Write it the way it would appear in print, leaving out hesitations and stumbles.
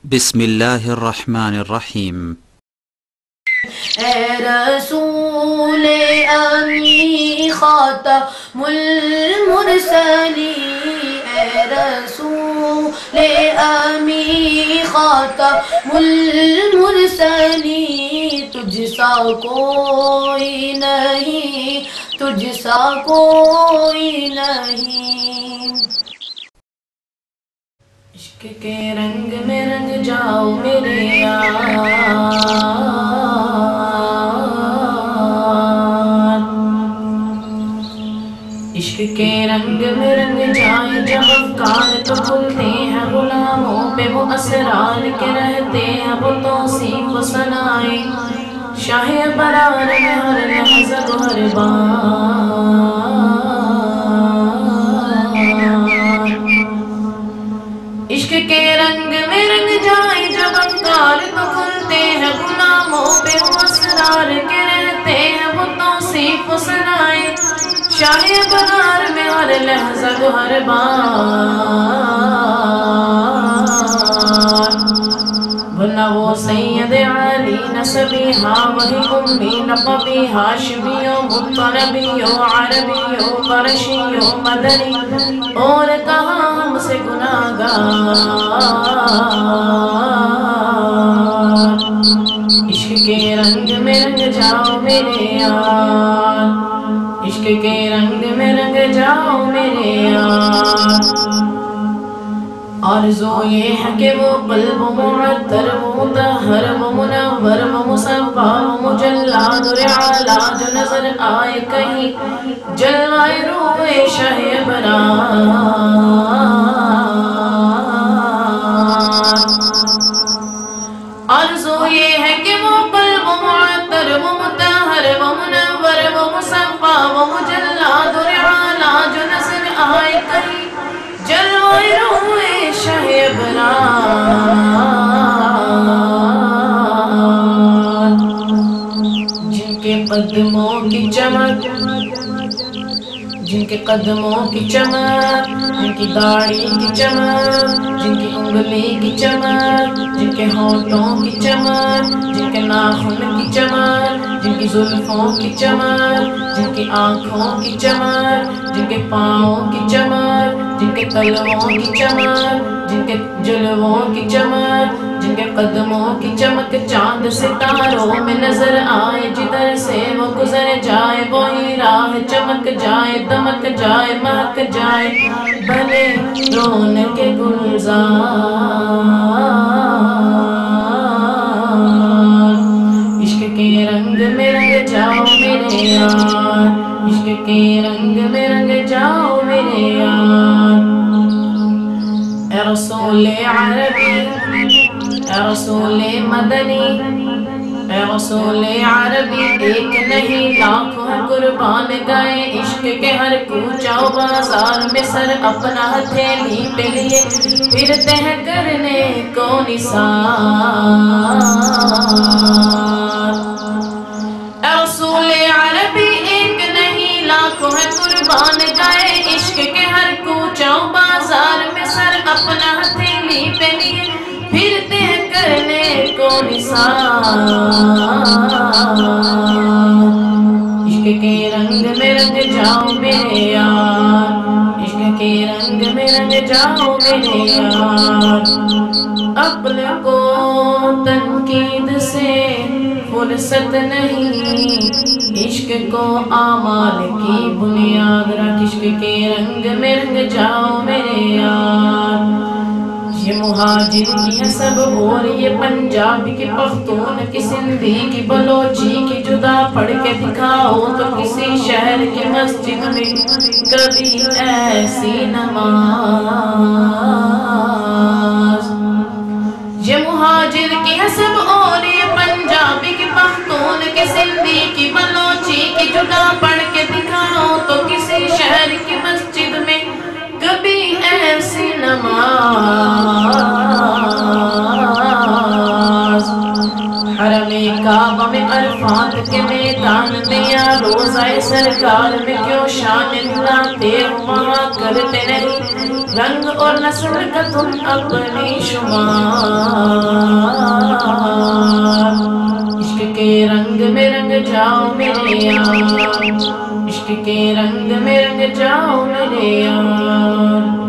بسم الله الرحمن الرحيم. اے رسول امی خاتم المرسلین، اے رسول امی خاتم المرسلین، تجھ سا کوئی نہیں، تجھ سا کوئی نہیں۔ عشق کے رنگ میں رنگ جاؤ میرے یار، عشق کے رنگ میں رنگ جائے جب افکار تو کھلتے ہیں غلاموں پہ وہ اسرار کے رہتے ہیں وہ توصیف و ثنائے شاہ برار میں ہر لحظت و ہر بار۔ عشق کے رنگ میں رنگ جائے جب افکار تو کھلتے ہیں غلاموں پہ وہ اسرار کے رہتے ہیں وہ توصیف و ثنائے شاہ برار میں ہر لحظہ و ہر بار۔ بنا وہ سید علی نسبی ہاں وہی امی نقبی ہاشمیوں مطلبیوں عربیوں قرشیوں مدنی اور کہاں ہم سے گناہگار۔ عشق کے رنگ میں رنگ جاؤ میرے یار، عشق کے رنگ میں رنگ جاؤ میرے یار۔ آرزو یہ ہے کہ وہ قلب معطر و مطہر و منور و مصفا و مجلا نور اعلیٰ جو نظر آئے کہیں جلوائے روح شاہ برار۔ آرزو یہ ہے کہ وہ قلب معطر و مطہر و منور و مصفا و مجلا نور اعلیٰ جو نظر آئے کہیں جلوائے روح شاہ برار۔ جن کے قدموں کی چمک، جن کے قدموں کی چمک، جن کی داڑھی کی چمک، جن کی انگلی کی چمک، جن کے ہونٹوں کی چمک، جن کے ناخن کی چمک، جن کی زلفوں کی چمک، جن کی آنکھوں کی چمک، جن کے پاؤں کی چمک، جن کے تلووں کی چمک، جن کے جلووں کی چمک، جن کے قدموں کی چمک چاند ستاروں میں نظر آئے جدھر سے وہ گزر جائے وہی راہ چمک جائے دمک جائے مہک جائے بھلے رونق گلزار۔ عشق کے رنگ میں رنگ جاؤ میرے یار، عشق کے رنگ میں رنگ جاؤ میرے یار۔ اے رسول عربی، اے رسول مدنی، اے رسول عربی ایک نہیں لاکھوں قربان گئے عشق کے ہر کوچہ و بازار میں سر اپنا ہتھیلی پہ لیے پھرتے ہیں کرنے کو نثار۔ اے رسول عربی ایک نہیں لاکھوں قربان گئے عشق کے ہر کوچہ و بازار میں سر اپنا ہتھیلی پہ لیے پھرتے ہیں کرنے کو نثار۔ عشق کے رنگ میں رنگ جاؤ میرے یار، عشق کے رنگ میں رنگ جاؤ میرے یار۔ عقل کو تنقید سے فرصت نہیں، عشق کو اعمال کی بنیاد رکھ، عشق کے رنگ میں رنگ جاؤ میرے یار۔ یہ مہاجر کی ہے سب اور یہ پنجابی کی پختون کی سندھی کی بلوچی کی جدا پڑھ کے دکھاؤ تو کسی شہر کی مسجد میں کبھی ایسی نماز۔ یہ مہاجر کی ہے سب اور یہ پنجابی کی پختون کی سندھی کی بلوچی کی جدا پڑھ کے دکھاؤ تو کسی شہر کی مسجد میں کبھی ایسی نماز۔ حرم کعبہ میں عرفات کے میدان میں یا روضہ سرکار میں کیوں شان دلاتے ہو وہاں کرتے نہیں رنگ اور نسل کا تم اپنی شمار۔ جاؤ میرے یار، عشق کے رنگ میں رنگ جاؤ میرے یار۔